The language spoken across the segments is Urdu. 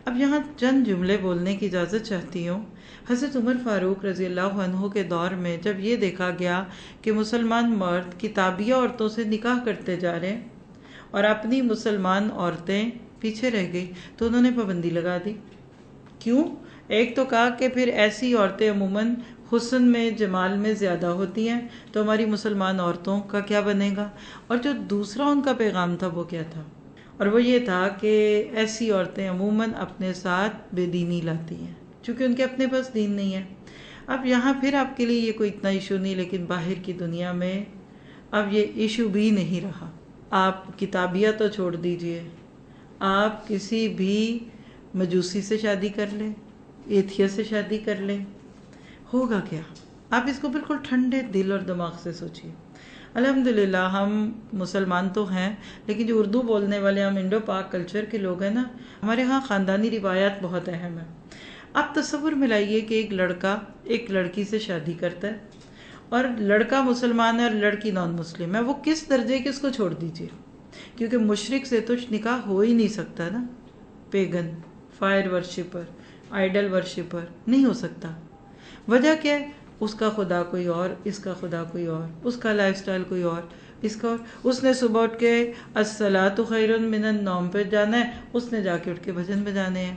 اب یہاں چند جملے بولنے کی اجازت چاہتی ہوں۔ حضرت عمر فاروق رضی اللہ عنہ کے دور میں جب یہ دیکھا گیا کہ مسلمان مرد کتابیہ عورتوں سے نکاح کرتے جا رہے ہیں اور اپنی مسلمان عورتیں پیچھے رہ گئی، تو انہوں نے پابندی لگا دی۔ کیوں؟ ایک تو کہا کہ پھر ایسی عورتیں عموماً حسن میں، جمال میں زیادہ ہوتی ہیں، تو ہماری مسلمان عورتوں کا کیا بنے گا؟ اور جو دوسرا ان کا پیغام تھا وہ کیا تھا؟ اور وہ یہ تھا کہ ایسی عورتیں عموماً اپنے ساتھ بے دینی لاتی ہیں، چونکہ ان کے اپنے پاس دین نہیں ہے۔ اب یہاں پھر آپ کے لیے یہ کوئی اتنا ایشو نہیں، لیکن باہر کی دنیا میں اب یہ ایشو بھی نہیں رہا۔ آپ کتابیہ تو چھوڑ دیجئے، آپ کسی بھی مجوسی سے شادی کر لیں، ایتھیا سے شادی کر لیں، ہوگا کیا؟ آپ اس کو بالکل ٹھنڈے دل اور دماغ سے سوچیے۔ الحمدللہ ہم مسلمان تو ہیں، لیکن جو اردو بولنے والے ہم انڈو پاک کلچر کے لوگ ہیں نا، ہمارے ہاں خاندانی روایات بہت اہم ہیں۔ آپ تصور میں لائیے کہ ایک لڑکا ایک لڑکی سے شادی کرتا ہے، اور لڑکا مسلمان ہے اور لڑکی نان مسلم ہے، وہ کس درجے کی، اس کو چھوڑ دیجیے، کیونکہ مشرک سے تو نکاح ہو ہی نہیں سکتا نا، pagan, fire worshipper, idol worshipper نہیں ہو سکتا۔ وجہ کیا ہے؟ اس کا خدا کوئی اور، اس کا خدا کوئی اور، اس کا لائف سٹائل کوئی اور، اس کا اور۔ اس نے صبح اٹھ کے الصلاۃ خیر من النوم پہ جانا ہے، اس نے جا کے اٹھ کے بھجن بجانے ہیں،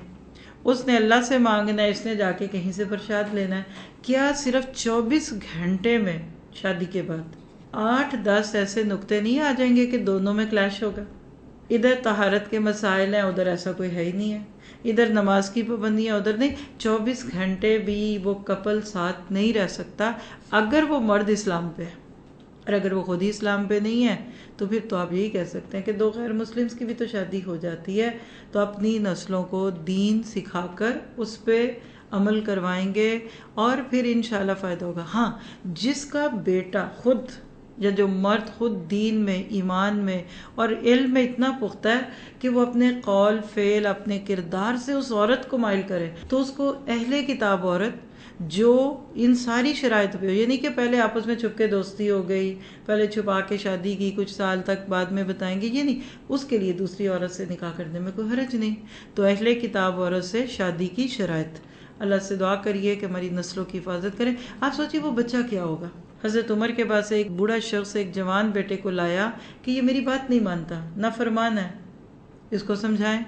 اس نے اللہ سے مانگنا ہے، اس نے جا کے کہیں سے پرساد لینا ہے۔ کیا صرف 24 گھنٹے میں شادی کے بعد 8-10 ایسے نقطے نہیں آ جائیں گے کہ دونوں میں کلیش ہوگا؟ ادھر طہارت کے مسائل ہیں، ادھر ایسا کوئی ہے ہی نہیں ہے، ادھر نماز کی پابندیاں، ادھر نہیں۔ 24 گھنٹے بھی وہ کپل ساتھ نہیں رہ سکتا اگر وہ مرد اسلام پہ ہے، اور اگر وہ خود ہی اسلام پہ نہیں ہے تو پھر تو آپ یہی کہہ سکتے ہیں کہ 2 غیر مسلمس کی بھی تو شادی ہو جاتی ہے۔ تو اپنی نسلوں کو دین سکھا کر اس پہ عمل کروائیں گے اور پھر انشاءاللہ فائدہ ہوگا۔ ہاں، جس کا بیٹا خود یا جو مرد خود دین میں، ایمان میں اور علم میں اتنا پختہ ہے کہ وہ اپنے قول، فعل، اپنے کردار سے اس عورت کو مائل کرے، تو اس کو اہل کتاب عورت جو ان ساری شرائط پہ ہو، یعنی کہ پہلے آپس میں چھپ کے دوستی ہو گئی، پہلے چھپا کے شادی کی، کچھ سال تک بعد میں بتائیں گے، یہ نہیں، اس کے لیے دوسری عورت سے نکاح کرنے میں کوئی حرج نہیں۔ تو اہل کتاب عورت سے شادی کی شرائط، اللہ سے دعا کریے کہ ہماری نسلوں کی حفاظت کریں۔ آپ سوچیے وہ بچہ کیا ہوگا؟ حضرت عمر کے پاس ایک بوڑھا شخص ایک جوان بیٹے کو لایا کہ یہ میری بات نہیں مانتا، نافرمان ہے، اس کو سمجھائیں۔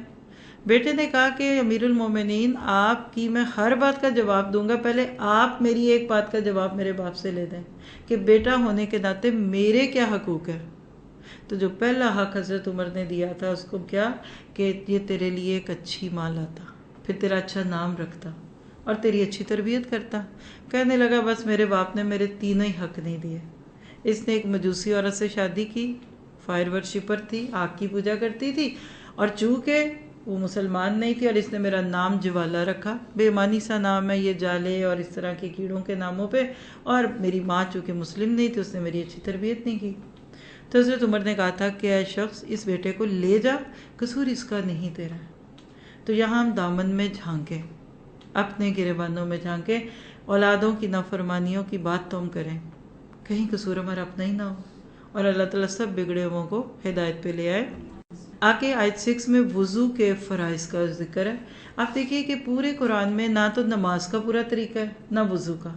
بیٹے نے کہا کہ امیر المومنین، آپ کی میں ہر بات کا جواب دوں گا، پہلے آپ میری ایک بات کا جواب میرے باپ سے لے دیں کہ بیٹا ہونے کے ناطے میرے کیا حقوق ہے۔ تو جو پہلا حق حضرت عمر نے دیا تھا اس کو کیا کہ یہ تیرے لیے ایک اچھی ماں لاتا، پھر تیرا اچھا نام رکھتا اور تیری اچھی تربیت کرتا۔ کہنے لگا بس میرے باپ نے میرے تینوں ہی حق نہیں دیے۔ اس نے ایک مجوسی عورت سے شادی کی، فائر ورشپر تھی، آگ کی پوجا کرتی تھی، اور چونکہ وہ مسلمان نہیں تھی اور اس نے میرا نام جوالا رکھا، بے معنی سا نام ہے یہ، جالے اور اس طرح کے کیڑوں کے ناموں پہ، اور میری ماں چونکہ مسلم نہیں تھی اس نے میری اچھی تربیت نہیں کی۔ تو حضرت عمر نے کہا تھا کہ اے شخص، اس بیٹے کو لے جا، قصور اس کا نہیں تیرا۔ تو یہاں ہم دامن میں جھانکیں، اپنے گریبانوں میں جھانکیں، اولادوں کی نافرمانیوں کی بات تو ہم کریں، کہیں قصور ہمارا اپنا ہی نہ ہو، اور اللہ تعالیٰ سب بگڑے ہوئوں کو ہدایت پہ لے آئے۔ آگے آیت 6 میں وضو کے فرائض کا ذکر ہے۔ آپ دیکھیے کہ پورے قرآن میں نہ تو نماز کا پورا طریقہ ہے نہ وضو کا،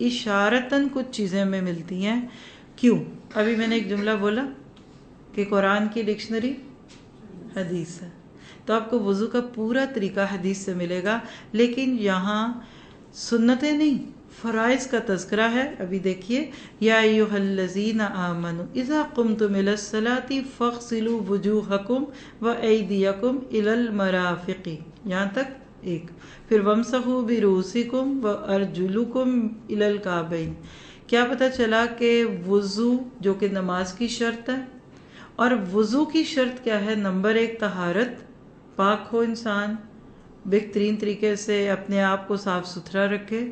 اشارتاً کچھ چیزیں ہمیں ملتی ہیں۔ کیوں؟ ابھی میں نے ایک جملہ بولا کہ قرآن کی ڈکشنری حدیث ہے، تو آپ کو وضو کا پورا طریقہ حدیث سے ملے گا، لیکن یہاں سنتیں نہیں، فرائض کا تذکرہ ہے۔ ابھی دیکھیے، یا ایھا الذین آمنوا اذا قمتم الی الصلاۃ فاغسلوا وجوہکم وایدیکم الی المرافق، یہاں تک ایک، پھر وامسحوا برؤوسکم وارجلکم الی الکعبین۔ کیا پتہ چلا کہ وضو جو کہ نماز کی شرط ہے، اور وضو کی شرط کیا ہے؟ نمبر 1 طہارت، پاک ہو انسان، بہترین طریقے سے اپنے آپ کو صاف ستھرا رکھے۔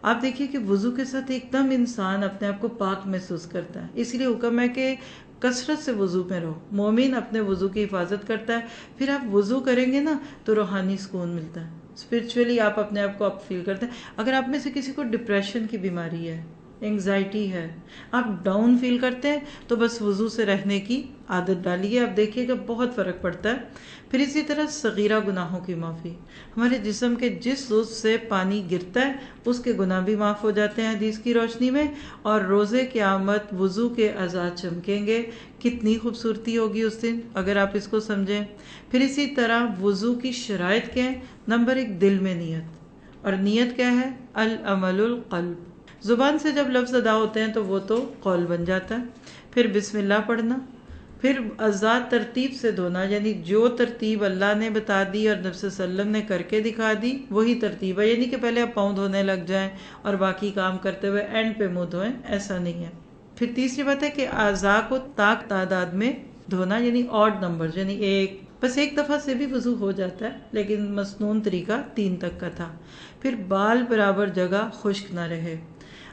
آپ دیکھیے کہ وضو کے ساتھ ایک دم انسان اپنے آپ کو پاک محسوس کرتا ہے، اسی لیے حکم ہے کہ کثرت سے وضو میں رہو۔ مومن اپنے وضو کی حفاظت کرتا ہے، پھر آپ وضو کریں گے نا تو روحانی سکون ملتا ہے، اسپرچولی آپ اپنے آپ کو اپ فیل کرتے ہیں۔ اگر آپ میں سے کسی کو ڈپریشن کی بیماری ہے، انگزائٹی ہے، آپ ڈاؤن فیل کرتے ہیں تو بس وضو سے رہنے کی عادت ڈالیے، آپ دیکھیے گا بہت فرق پڑتا ہے۔ پھر اسی طرح صغیرہ گناہوں کی معافی، ہمارے جسم کے جس عضو سے پانی گرتا ہے اس کے گناہ بھی معاف ہو جاتے ہیں حدیث کی روشنی میں، اور روز قیامت وضو کے اعضاء چمکیں گے، کتنی خوبصورتی ہوگی اس دن اگر آپ اس کو سمجھیں۔ پھر اسی طرح وضو کی شرائط کیا ہے؟ نمبر 1 دل میں نیت، اور نیت کیا ہے؟ العمل القلب، زبان سے جب لفظ ادا ہوتے ہیں تو وہ تو قول بن جاتا ہے۔ پھر بسم اللہ پڑھنا، پھر اعضاء ترتیب سے دھونا، یعنی جو ترتیب اللہ نے بتا دی اور نبی صلی اللہ علیہ وسلم نے کر کے دکھا دی وہی ترتیب ہے، یعنی کہ پہلے آپ پاؤں دھونے لگ جائیں اور باقی کام کرتے ہوئے اینڈ پہ منہ دھوئیں، ایسا نہیں ہے۔ پھر تیسری بات ہے کہ اعضاء کو تاک تعداد میں دھونا، یعنی آڈ نمبر، یعنی بس ایک دفعہ سے بھی وضو ہو جاتا ہے لیکن مسنون طریقہ 3 تک کا تھا۔ پھر بال برابر جگہ خشک نہ رہے۔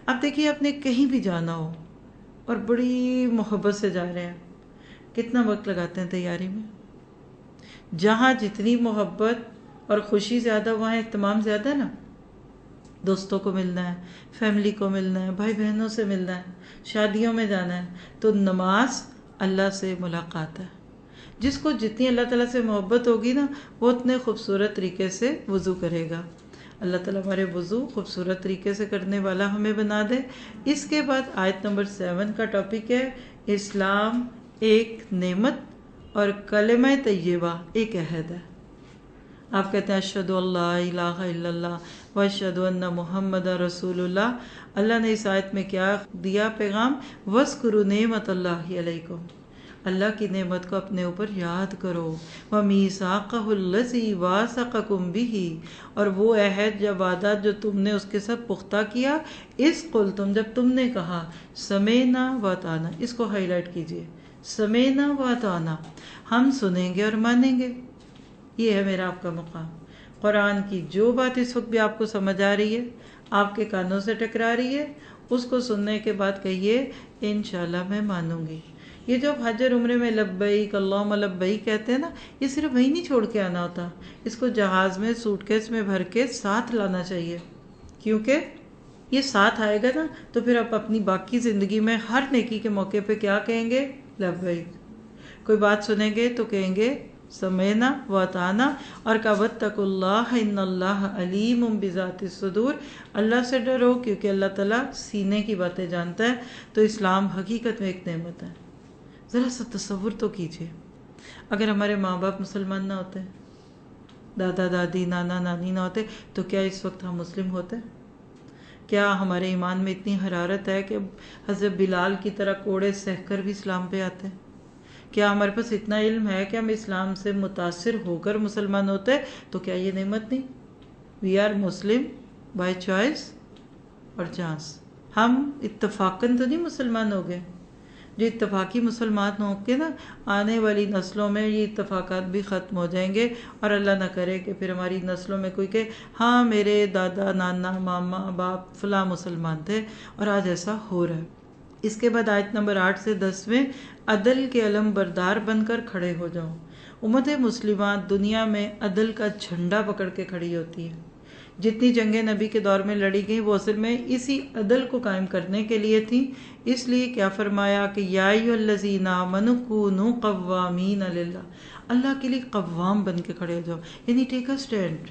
اب دیکھیے آپ نے کہیں بھی جانا ہو اور بڑی محبت سے جا رہے ہیں، کتنا وقت لگاتے ہیں تیاری میں؟ جہاں جتنی محبت اور خوشی زیادہ وہاں اہتمام زیادہ ہے نا۔ دوستوں کو ملنا ہے، فیملی کو ملنا ہے، بھائی بہنوں سے ملنا ہے، شادیوں میں جانا ہے، تو نماز اللہ سے ملاقات ہے۔ جس کو جتنی اللہ تعالیٰ سے محبت ہوگی نا وہ اتنے خوبصورت طریقے سے وضو کرے گا۔ اللہ تعالیٰ ہمارے وضو خوبصورت طریقے سے کرنے والا ہمیں بنا دے۔ اس کے بعد آیت نمبر 7 کا ٹاپک ہے اسلام ایک نعمت اور کلمہ طیبہ ایک عہد ہے۔ آپ کہتے ہیں اشہد ان لا الہ الا اللہ واشہد ان محمد رسول اللہ۔ اللہ نے اس آیت میں کیا دیا پیغام؟ وَاذْكُرُوا نِعْمَتَ اللَّهِ عَلَيْكُمْ، اللہ کی نعمت کو اپنے اوپر یاد کرو۔ وَمِيثَاقَهُ الَّذِي وَاثَقَكُم بِهِ، اور وہ عہد یا وعدہ جو تم نے اس کے ساتھ پختہ کیا، اذ قلتم، جب تم نے کہا، سمعنا وَأَطَعْنَا، اس کو ہائی لائٹ کیجئے، سمعنا وَأَطَعْنَا، ہم سنیں گے اور مانیں گے۔ یہ ہے میرا آپ کا مقام۔ قرآن کی جو بات اس وقت بھی آپ کو سمجھ آ رہی ہے، آپ کے کانوں سے ٹکرا رہی ہے، اس کو سننے کے بعد کہیے انشاءاللہ میں مانوں گی۔ یہ جو حج اور عمرے میں لبیک اللہم لبیک کہتے ہیں نا، یہ صرف وہی نہیں چھوڑ کے آنا ہوتا، اس کو جہاز میں سوٹ کیس میں بھر کے ساتھ لانا چاہیے، کیونکہ یہ ساتھ آئے گا نا تو پھر آپ اپنی باقی زندگی میں ہر نیکی کے موقع پہ کیا کہیں گے؟ لبیک۔ کوئی بات سنیں گے تو کہیں گے سمعنا وَأَطَعْنَا، اور کہ وَاتَّقُوا اللَّهَ إِنَّ اللَّهَ عَلِيمٌ بِذَاتِ الصُّدُورِ، اللہ سے ڈرو کیونکہ اللہ تعالیٰ سینے کی باتیں جانتا ہے۔ تو اسلام حقیقت میں ایک نعمت ہے۔ ذرا سا تصور تو کیجئے اگر ہمارے ماں باپ مسلمان نہ ہوتے، دادا دادی نانا نانی نہ ہوتے، تو کیا اس وقت ہم مسلم ہوتے؟ کیا ہمارے ایمان میں اتنی حرارت ہے کہ حضرت بلال کی طرح کوڑے سہ کر بھی اسلام پہ آتے ہیں؟ کیا ہمارے پاس اتنا علم ہے کہ ہم اسلام سے متاثر ہو کر مسلمان ہوتے؟ تو کیا یہ نعمت نہیں؟ We are Muslim by choice اور چانس۔ ہم اتفاقاً تو نہیں مسلمان ہو گئے۔ جو اتفاقی مسلمان ہوں گے نا، آنے والی نسلوں میں یہ اتفاقات بھی ختم ہو جائیں گے، اور اللہ نہ کرے کہ پھر ہماری نسلوں میں کوئی کہ ہاں میرے دادا نانا ماما باپ فلاں مسلمان تھے اور آج ایسا ہو رہا ہے۔ اس کے بعد آیت نمبر 8 سے 10 میں عدل کے علم بردار بن کر کھڑے ہو جاؤ۔ امت مسلمہ دنیا میں عدل کا جھنڈا پکڑ کے کھڑی ہوتی ہے۔ جتنی جنگیں نبی کے دور میں لڑی گئیں وہ اصل میں اسی عدل کو قائم کرنے کے لیے تھیں۔ اس لیے کیا فرمایا کہ یا ایھا الذین آمنوا کونوا قوامین للہ، اللہ کے لیے قوام بن کے کھڑے ہو جاؤ، یعنی ٹیک اے اسٹینڈ۔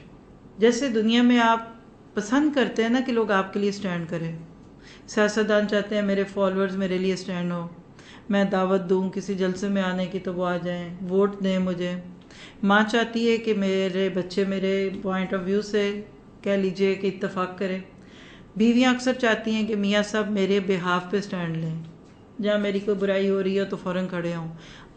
جیسے دنیا میں آپ پسند کرتے ہیں نا کہ لوگ آپ کے لیے اسٹینڈ کریں، سیاستدان چاہتے ہیں میرے فالوورز میرے لیے اسٹینڈ ہو، میں دعوت دوں کسی جلسے میں آنے کی تو وہ آ جائیں، ووٹ دیں مجھے۔ ماں چاہتی ہے کہ میرے بچے میرے پوائنٹ آف ویو سے کہہ لیجئے کہ اتفاق کرے۔ بیویاں اکثر چاہتی ہیں کہ میاں صاحب میرے بہاف پہ اسٹینڈ لیں، جہاں میری کوئی برائی ہو رہی ہے تو فوراً کھڑے ہوں۔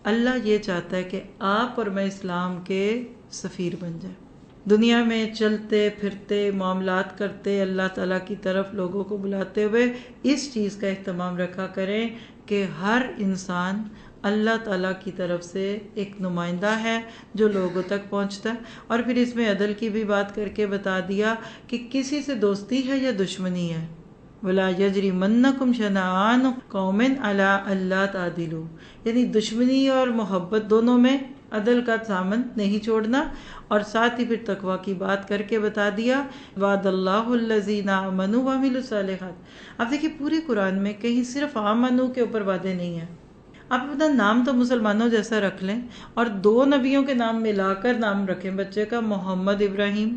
اللہ یہ چاہتا ہے کہ آپ اور میں اسلام کے سفیر بن جائیں، دنیا میں چلتے پھرتے معاملات کرتے اللہ تعالیٰ کی طرف لوگوں کو بلاتے ہوئے اس چیز کا اہتمام رکھا کریں کہ ہر انسان اللہ تعالیٰ کی طرف سے ایک نمائندہ ہے جو لوگوں تک پہنچتا ہے۔ اور پھر اس میں عدل کی بھی بات کر کے بتا دیا کہ کسی سے دوستی ہے یا دشمنی ہے، وَلَا يَجْرِمَنَّكُمْ شَنَآنُ قَوْمٍ عَلَىٰ أَلَّا تَعْدِلُوا، یعنی دشمنی اور محبت دونوں میں عدل کا دامن نہیں چھوڑنا، اور ساتھ ہی پھر تقوی کی بات کر کے بتا دیا وعد اللہ الذین آمنوا وعملوا الصالحات۔ اب دیکھیے پورے قرآن میں کہیں صرف آمنو کے اوپر وعدے نہیں ہیں۔ آپ اپنا نام تو مسلمانوں جیسا رکھ لیں اور 2 نبیوں کے نام ملا کر نام رکھیں بچے کا، محمد ابراہیم،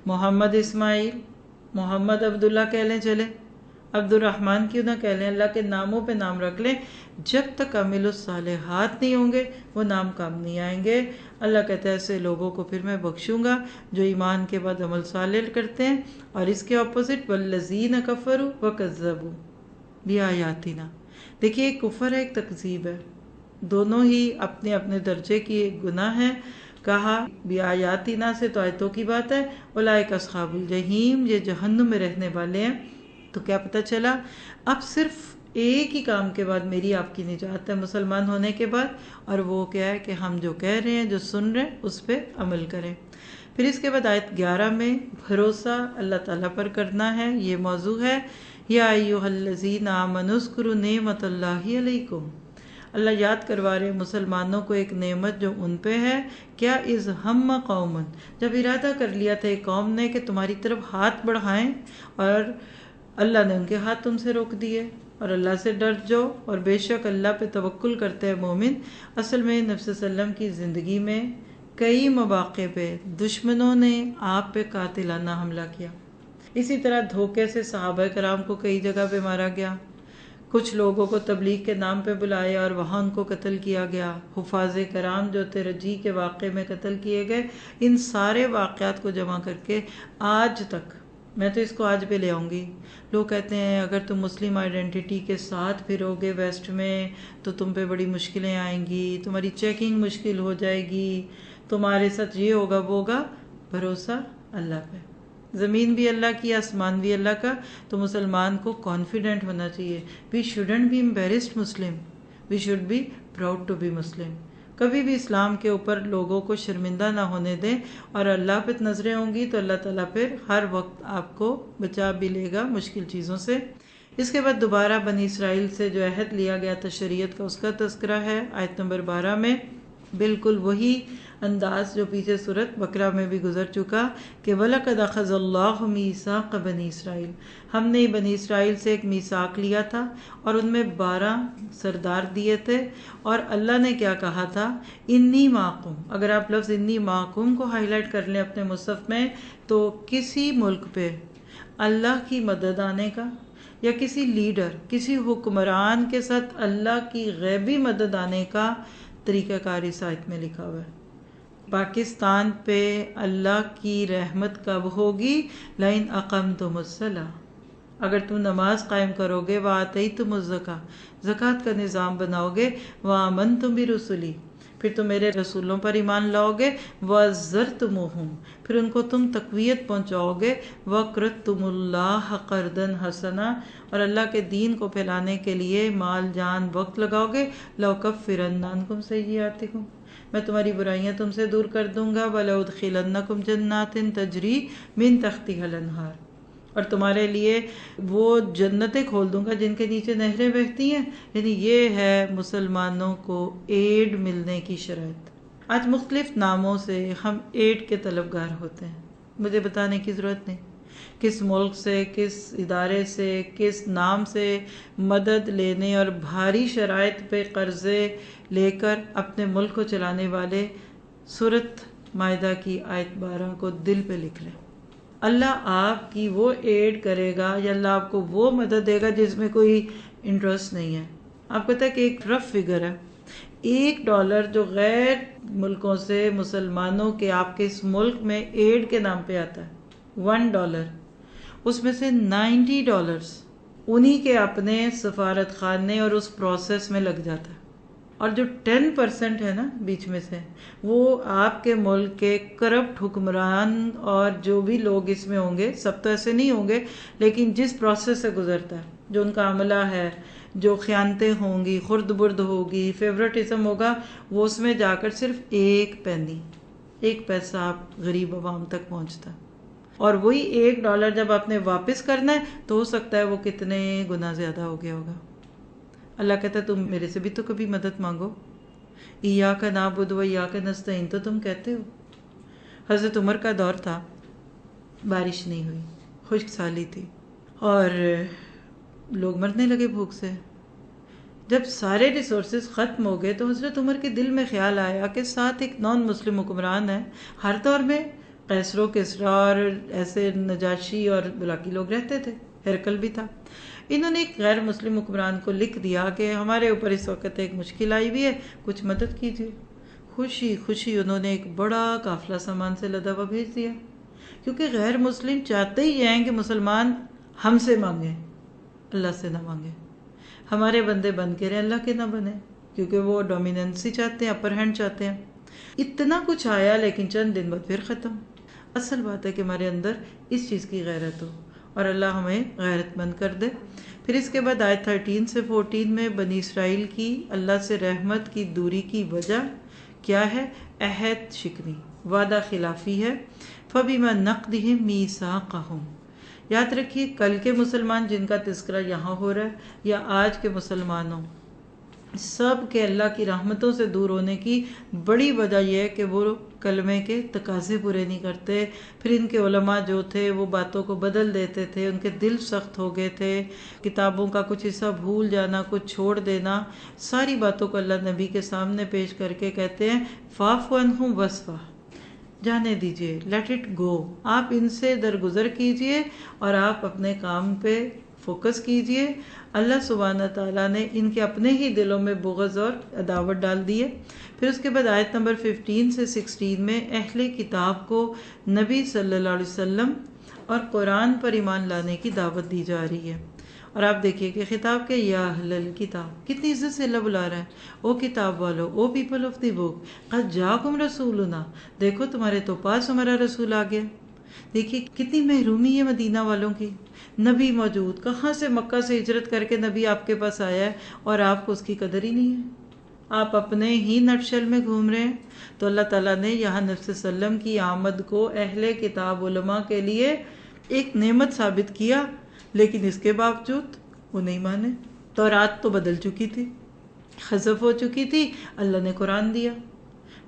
محمد اسماعیل، محمد عبداللہ کہہ لیں، چلے عبد الرحمن کیوں نہ کہہ لیں، اللہ کے ناموں پہ نام رکھ لیں۔ جب تک عامل الصالحات نہیں ہوں گے وہ نام کام نہیں آئیں گے۔ اللہ کہتا ہے ایسے لوگوں کو پھر میں بخشوں گا جو ایمان کے بعد عمل صالح کرتے ہیں، اور اس کے اپوزٹ والذین کفروا وکذبوا بآیاتنا۔ دیکھیے ایک کفر ہے، ایک تکذیب ہے، دونوں ہی اپنے اپنے درجے کی ایک گناہ ہے۔ کہا بآیاتنا سے تو آیتوں کی بات ہے، اولئک اصحاب الجحیم، یہ جہنم میں رہنے والے ہیں۔ تو کیا پتہ چلا اب صرف ایک ہی کام کے بعد میری آپ کی نجات ہے مسلمان ہونے کے بعد، اور وہ کیا ہے کہ ہم جو کہہ رہے ہیں، جو سن رہے ہیں، اس پہ عمل کریں۔ پھر اس کے بعد آیت 11 میں بھروسہ اللہ تعالیٰ پر کرنا ہے، یہ موضوع ہے۔ یا ایھا الذین آمنوا اذکروا نعمت اللہ علیکم، اللہ یاد کروا رہے مسلمانوں کو ایک نعمت جو ان پہ ہے۔ کیا اذ ہم قوم، جب ارادہ کر لیا تھا ایک قوم نے کہ تمہاری طرف ہاتھ بڑھائیں، اور اللہ نے ان کے ہاتھ تم سے روک دیے، اور اللہ سے ڈر جاؤ، اور بے شک اللہ پہ توکل کرتے ہیں مومن۔ اصل میں نبی صلی اللہ علیہ وسلم کی زندگی میں کئی مواقع پہ دشمنوں نے آپ پہ قاتلانہ حملہ کیا، اسی طرح دھوکے سے صحابہ کرام کو کئی جگہ پہ مارا گیا، کچھ لوگوں کو تبلیغ کے نام پہ بلایا اور وہاں ان کو قتل کیا گیا، حفاظ کرام جو تھے رجی کے واقعے میں قتل کیے گئے۔ ان سارے واقعات کو جمع کر کے آج تک، میں تو اس کو آج پہ لے آؤں گی، لوگ کہتے ہیں اگر تم مسلم آئیڈینٹی کے ساتھ پھرو گے ویسٹ میں تو تم پہ بڑی مشکلیں آئیں گی، تمہاری چیکنگ مشکل ہو جائے گی، تمہارے ساتھ یہ ہوگا وہ ہوگا۔ بھروسہ اللہ پہ، زمین بھی اللہ کی، آسمان بھی اللہ کا، تو مسلمان کو کانفیڈنٹ ہونا چاہیے۔ We shouldn't be embarrassed Muslim, we should be proud to be Muslim. کبھی بھی اسلام کے اوپر لوگوں کو شرمندہ نہ ہونے دیں، اور اللہ پہ نظریں ہوں گی تو اللہ تعالیٰ پھر ہر وقت آپ کو بچا بھی لے گا مشکل چیزوں سے۔ اس کے بعد دوبارہ بنی اسرائیل سے جو عہد لیا گیا تھا شریعت کا، اس کا تذکرہ ہے آیت نمبر 12 میں، بالکل وہی انداز جو پیچھے سورۃ بقرہ میں بھی گزر چکا کہ وَلَقَدْ أَخَذَ اللَّهُ مِيثَاقَ بَنِي اسرائیل، ہم نے بنی اسرائیل سے ایک میثاق لیا تھا اور ان میں 12 سردار دیے تھے، اور اللہ نے کیا کہا تھا، انی معکم۔ اگر آپ لفظ انی معکم کو ہائی لائٹ کر لیں اپنے مصحف میں تو کسی ملک پہ اللہ کی مدد آنے کا، یا کسی لیڈر، کسی حکمران کے ساتھ اللہ کی غیبی مدد آنے کا طریقہ کار اس آیت میں لکھا ہوا ہے۔ پاکستان پہ اللہ کی رحمت کب ہوگی، لئن اقمتم الصلاۃ، اگر تم نماز قائم کرو گے، وآتیتم الزکاۃ، زکوٰۃ کا نظام بناؤ گے، وآمنتم برسلی، پھر تم میرے رسولوں پر ایمان لاؤ گے، وعزرتموہم، پھر ان کو تم تقویت پہنچاؤ گے، وقرضتم اللہ قرضا حسنا، اور اللہ کے دین کو پھیلانے کے لیے مال جان وقت لگاؤ گے، لأکفرن عنکم سیئاتکم، میں تمہاری برائیاں تم سے دور کر دوں گا، وَلَأُدْخِلَنَّكُمْ جَنَّاتٍ تَجْرِي مِن تَحْتِهَا الْأَنْهَارُ، اور تمہارے لیے وہ جنتیں کھول دوں گا جن کے نیچے نہریں بہتی ہیں۔ یعنی یہ ہے مسلمانوں کو ایڈ ملنے کی شرائط۔ آج مختلف ناموں سے ہم ایڈ کے طلبگار ہوتے ہیں، مجھے بتانے کی ضرورت نہیں کس ملک سے، کس ادارے سے، کس نام سے مدد لینے اور بھاری شرائط پہ قرضے لے کر اپنے ملک کو چلانے والے، سورۃ مائدہ کی آیت 12 کو دل پہ لکھ لیں۔ اللہ آپ کی وہ ایڈ کرے گا، یا اللہ آپ کو وہ مدد دے گا جس میں کوئی انٹرسٹ نہیں ہے۔ آپ کو پتہ ہے کہ ایک رف فگر ہے، $1 جو غیر ملکوں سے مسلمانوں کے آپ کے اس ملک میں ایڈ کے نام پہ آتا ہے، $1، اس میں سے $90 انہی کے اپنے سفارت خانے اور اس پروسیس میں لگ جاتا ہے، اور جو 10% ہے نا بیچ میں سے، وہ آپ کے ملک کے کرپٹ حکمران اور جو بھی لوگ اس میں ہوں گے، سب تو ایسے نہیں ہوں گے، لیکن جس پروسیس سے گزرتا ہے، جو ان کا عملہ ہے، جو خیانتیں ہوں گی، خرد برد ہوگی، فیورٹزم ہوگا، وہ اس میں جا کر صرف ایک پینی، ایک پیسہ آپ غریب عوام تک پہنچتا ہے، اور وہی $1 جب آپ نے واپس کرنا ہے تو ہو سکتا ہے وہ کتنے گنا زیادہ ہو گیا ہوگا۔ اللہ کہتا ہے تم میرے سے بھی تو کبھی مدد مانگو، ایاک نعبد و ایاک نستعین تو تم کہتے ہو۔ حضرت عمر کا دور تھا، بارش نہیں ہوئی، خشک سالی تھی اور لوگ مرنے لگے بھوک سے۔ جب سارے ریسورسز ختم ہو گئے تو حضرت عمر کے دل میں خیال آیا کہ ساتھ ایک نان مسلم حکمران ہے۔ ہر دور میں قیصر و کسریٰ اور ایسے نجاشی اور باقی لوگ رہتے تھے، ہرکل بھی تھا۔ انہوں نے ایک غیر مسلم حکمران کو لکھ دیا کہ ہمارے اوپر اس وقت ایک مشکل آئی ہوئی ہے، کچھ مدد کیجیے۔ خوشی خوشی انہوں نے ایک بڑا قافلہ سامان سے لدا ہوا بھیج دیا، کیونکہ غیر مسلم چاہتے ہی ہیں کہ مسلمان ہم سے مانگیں، اللہ سے نہ مانگیں، ہمارے بندے بن کے رہیں، اللہ کے نہ بنے، کیونکہ وہ ڈومیننسی چاہتے ہیں، اپر ہینڈ چاہتے ہیں۔ اتنا کچھ آیا لیکن چند دن بعد پھر ختم۔ اصل بات ہے کہ ہمارے اندر اس چیز کی غیرت ہو اور اللہ ہمیں غیرت مند کر دے۔ پھر اس کے بعد آیت 13 سے 14 میں بنی اسرائیل کی اللہ سے رحمت کی دوری کی وجہ کیا ہے؟ عہد شکنی، وعدہ خلافی ہے۔ فَبِمَا نَقْضِهِمْ مِيثَاقَهُمْ، یاد رکھیے کل کے مسلمان جن کا تذکرہ یہاں ہو رہا ہے یا آج کے مسلمانوں، سب کے اللہ کی رحمتوں سے دور ہونے کی بڑی وجہ یہ ہے کہ وہ کلمے کے تقاضے پورے نہیں کرتے۔ پھر ان کے علماء جو تھے وہ باتوں کو بدل دیتے تھے، ان کے دل سخت ہو گئے تھے، کتابوں کا کچھ حصہ بھول جانا، کچھ چھوڑ دینا، ساری باتوں کو اللہ نبی کے سامنے پیش کر کے کہتے ہیں فاعف عنہم واصفح، جانے دیجئے، لیٹ اٹ گو، آپ ان سے درگزر کیجئے اور آپ اپنے کام پہ فوکس کیجئے۔ اللہ سبحانہ تعالیٰ نے ان کے اپنے ہی دلوں میں بغض اور عداوت ڈال دی ہے۔ پھر اس کے بعد آیت نمبر 15 سے 16 میں اہل کتاب کو نبی صلی اللہ علیہ وسلم اور قرآن پر ایمان لانے کی دعوت دی جا رہی ہے۔ اور آپ دیکھیے کہ خطاب کے یا اہل الکتاب کتنی عزت سے اللہ بلا رہا ہے، او کتاب والو، او پیپل آف دی بک، قد جاکم رسولنا، دیکھو تمہارے تو پاس ہمارا رسول آ گیا۔ دیکھیے کتنی محرومی ہے مدینہ والوں کی، نبی موجود، کہاں سے مکہ سے ہجرت کر کے نبی آپ کے پاس آیا ہے اور آپ کو اس کی قدر ہی نہیں ہے، آپ اپنے ہی نٹشل میں گھوم رہے ہیں۔ تو اللہ تعالیٰ نے یہاں نبی صلی اللہ علیہ وسلم کی آمد کو اہل کتاب علماء کے لیے ایک نعمت ثابت کیا، لیکن اس کے باوجود وہ نہیں مانے۔ تورات تو بدل چکی تھی، حذف ہو چکی تھی، اللہ نے قرآن دیا۔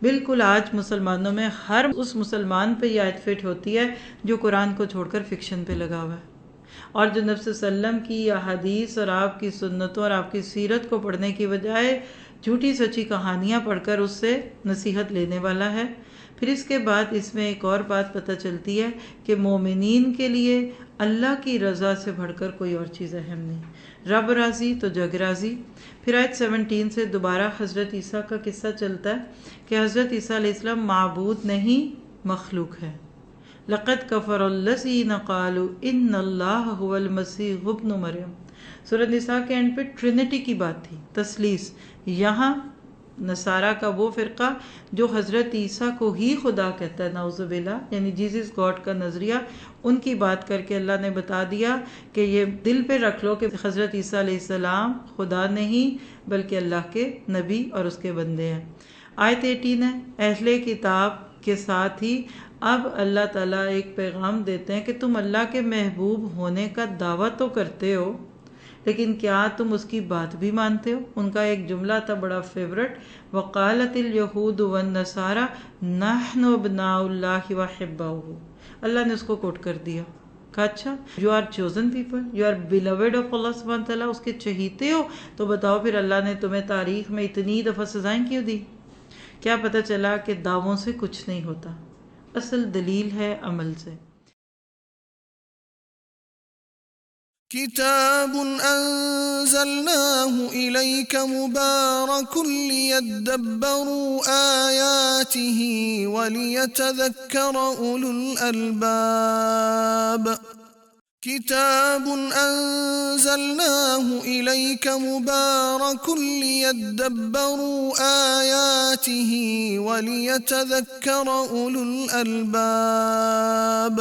بالکل آج مسلمانوں میں ہر اس مسلمان پہ یہ آیت فٹ ہوتی ہے جو قرآن کو چھوڑ کر فکشن پہ لگا ہوا ہے، اور جو نبی صلی اللہ علیہ وسلم کی احادیث اور آپ کی سنتوں اور آپ کی سیرت کو پڑھنے کی بجائے جھوٹی سچی کہانیاں پڑھ کر اس سے نصیحت لینے والا ہے۔ پھر اس کے بعد اس میں ایک اور بات پتہ چلتی ہے کہ مومنین کے لیے اللہ کی رضا سے بڑھ کر کوئی اور چیز اہم نہیں، رب راضی تو جگ راضی۔ پھر آیت 17 سے دوبارہ حضرت عیسیٰ کا قصہ چلتا ہے کہ حضرت عیسیٰ علیہ السلام معبود نہیں، مخلوق ہے۔ لَقَدْ كَفَرَ الَّذِينَ قَالُوا إِنَّ اللَّهَ هُوَ الْمَسِيحُ ابْنُ مریم۔ سورۃ نساء کے اینڈ پہ ٹرینٹی کی بات تھی، تثلیث۔ یہاں نصارہ کا وہ فرقہ جو حضرت عیسیٰ کو ہی خدا کہتا ہے، نعوذ باللہ، یعنی جیزس گاڈ کا نظریہ، ان کی بات کر کے اللہ نے بتا دیا کہ یہ دل پہ رکھ لو کہ حضرت عیسیٰ علیہ السلام خدا نہیں بلکہ اللہ کے نبی اور اس کے بندے ہیں۔ آیت 18 ہے، اہل کتاب کے ساتھ ہی اب اللہ تعالیٰ ایک پیغام دیتے ہیں کہ تم اللہ کے محبوب ہونے کا دعویٰ تو کرتے ہو، لیکن کیا تم اس کی بات بھی مانتے ہو؟ ان کا ایک جملہ تھا بڑا فیورٹ، وقالت الیہود والنصارى نحن ابناء اللہ وحباؤہ، اللہ نے اس کو کوٹ کر دیا، کہا اچھا you are chosen people, you are beloved of اللہ سبحانہ تعالیٰ، اس کے چہیتے ہو، تو بتاؤ پھر اللہ نے تمہیں تاریخ میں اتنی دفعہ سزائیں کیوں دی؟ کیا پتہ چلا کہ دعووں سے کچھ نہیں ہوتا، اصل دلیل ہے عمل سے۔ كتاب أنزلناه إليك مبارك ليدبروا آياته وليتذكر أولو الألباب كتاب أنزلناه إليك مبارك ليدبروا آياته وليتذكر أولو الألباب